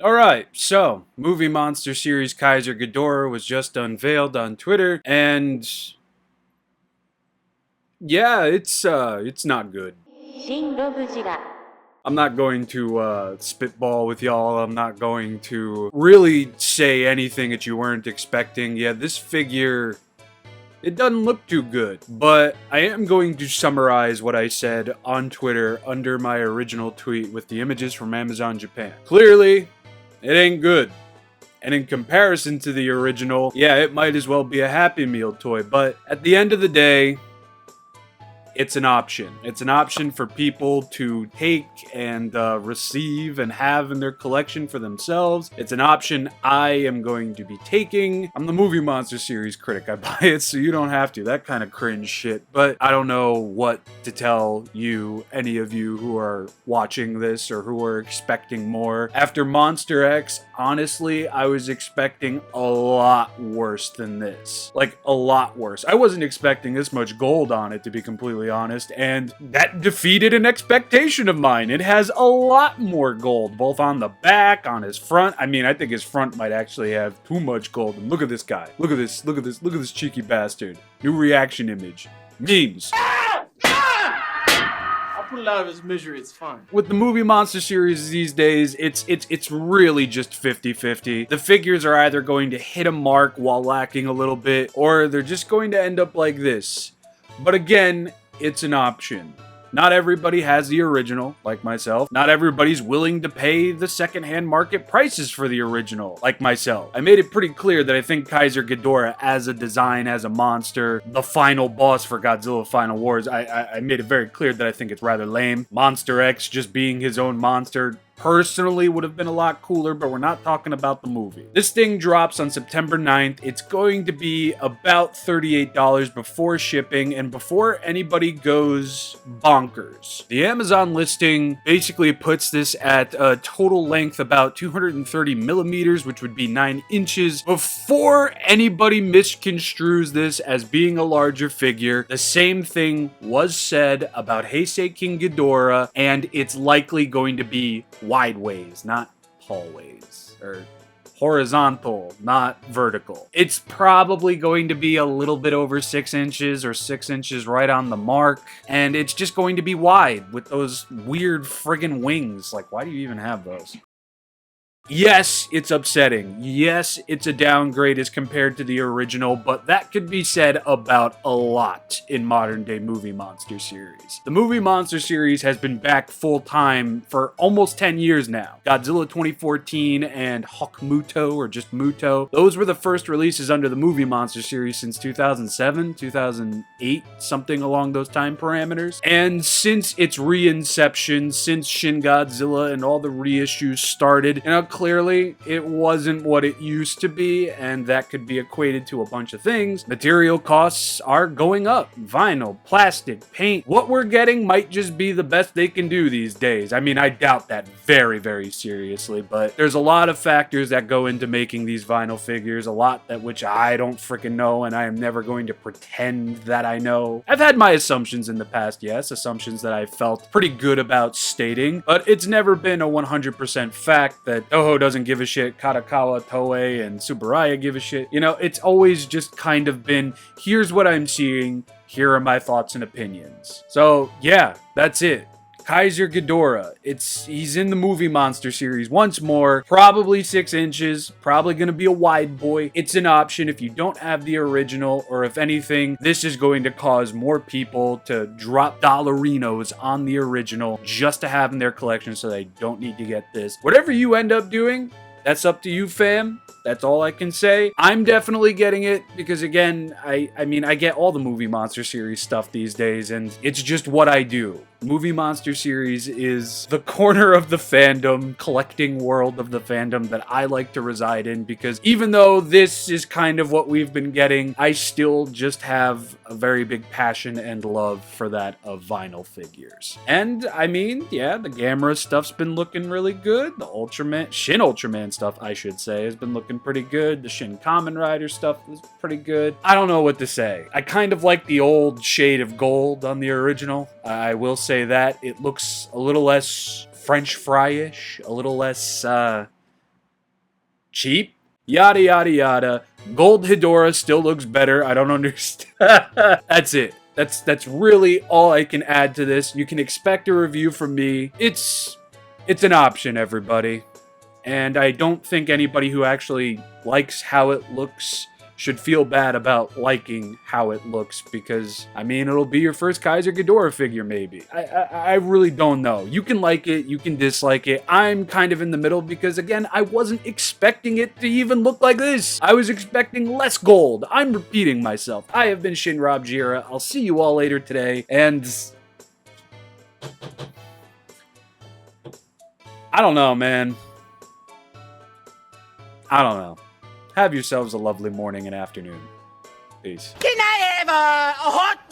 Alright, so, movie monster series Kaiser Ghidorah was just unveiled on Twitter, and yeah, it's not good. ShinRobjira. I'm not going to spitball with y'all. I'm not going to really say anything that you weren't expecting. Yeah, this figure, it doesn't look too good, but I am going to summarize what I said on Twitter under my original tweet with the images from Amazon Japan. Clearly, it ain't good. And in comparison to the original, yeah, it might as well be a Happy Meal toy, but at the end of the day, it's an option. It's an option for people to take and receive and have in their collection for themselves. It's an option I am going to be taking. I'm the Movie Monster Series critic. I buy it so you don't have to. That kind of cringe shit. But I don't know what to tell you, any of you who are watching this or who are expecting more. After Monster X, honestly, I was expecting a lot worse than this. Like, a lot worse. I wasn't expecting this much gold on it, to be completely honest, and that defeated an expectation of mine. It has a lot more gold, both on the back, on his front. I mean, I think his front might actually have too much gold. And look at this guy. Look at this, look at this, look at this cheeky bastard. New reaction image. Memes. Pull it out of his misery, it's fine. With the Movie Monster series these days, it's really just 50-50. The figures are either going to hit a mark while lacking a little bit, or they're just going to end up like this. But again, it's an option. Not everybody has the original, like myself. Not everybody's willing to pay the secondhand market prices for the original, like myself. I made it pretty clear that I think Kaiser Ghidorah, as a design, as a monster, the final boss for Godzilla Final Wars, I made it very clear that I think it's rather lame. Monster X just being his own monster, personally would have been a lot cooler, but we're not talking about the movie. This thing drops on September 9th. It's going to be about $38 before shipping and before anybody goes bonkers. The Amazon listing basically puts this at a total length about 230 millimeters, which would be 9 inches. Before anybody misconstrues this as being a larger figure, the same thing was said about Heisei King Ghidorah, and it's likely going to be wideways, not tallways, or horizontal, not vertical. It's probably going to be a little bit over 6 inches or 6 inches right on the mark, and it's just going to be wide with those weird friggin' wings. Like, why do you even have those? Yes, it's upsetting. Yes, it's a downgrade as compared to the original, but that could be said about a lot in modern day Movie Monster series. The Movie Monster series has been back full time for almost 10 years now. Godzilla 2014 and Hawkmuto, or just Muto, those were the first releases under the Movie Monster series since 2007, 2008, something along those time parameters. And since its reinception, since Shin Godzilla and all the reissues started, clearly, it wasn't what it used to be, and that could be equated to a bunch of things. Material costs are going up. Vinyl, plastic, paint. What we're getting might just be the best they can do these days. I mean, I doubt that very, very seriously, but there's a lot of factors that go into making these vinyl figures, a lot that which I don't freaking know, and I am never going to pretend that I know. I've had my assumptions in the past, yes, assumptions that I felt pretty good about stating, but it's never been a 100% fact that Toho doesn't give a shit, Katakawa, Toei, and Tsuburaya give a shit. You know, it's always just kind of been, here's what I'm seeing, here are my thoughts and opinions. So, yeah, that's it. Kaiser Ghidorah. He's in the Movie Monster series once more. Probably 6 inches. Probably gonna be a wide boy. It's an option if you don't have the original, or if anything, this is going to cause more people to drop dollarinos on the original just to have in their collection so they don't need to get this. Whatever you end up doing, that's up to you, fam. That's all I can say. I'm definitely getting it because, again, I mean, I get all the Movie Monster series stuff these days, and it's just what I do. Movie Monster series is the corner of the fandom, collecting world of the fandom that I like to reside in, because even though this is kind of what we've been getting, I still just have a very big passion and love for that of vinyl figures. And I mean, yeah, the Gamera stuff's been looking really good. The Shin Ultraman stuff, I should say, has been looking pretty good. The Shin Kamen Rider stuff is pretty good. I don't know what to say. I kind of like the old shade of gold on the original. I will say that it looks a little less French fry-ish, a little less cheap, yada yada yada. Gold Ghidorah still looks better. I don't understand. That's it. That's really all I can add to this. You can expect a review from me. It's an option, everybody. And I don't think anybody who actually likes how it looks should feel bad about liking how it looks, because, I mean, it'll be your first Kaiser Ghidorah figure, maybe. I really don't know. You can like it, you can dislike it. I'm kind of in the middle because, again, I wasn't expecting it to even look like this. I was expecting less gold. I'm repeating myself. I have been ShinRobjira. I'll see you all later today, and I don't know, man. I don't know. Have yourselves a lovely morning and afternoon. Peace. Can I have a hot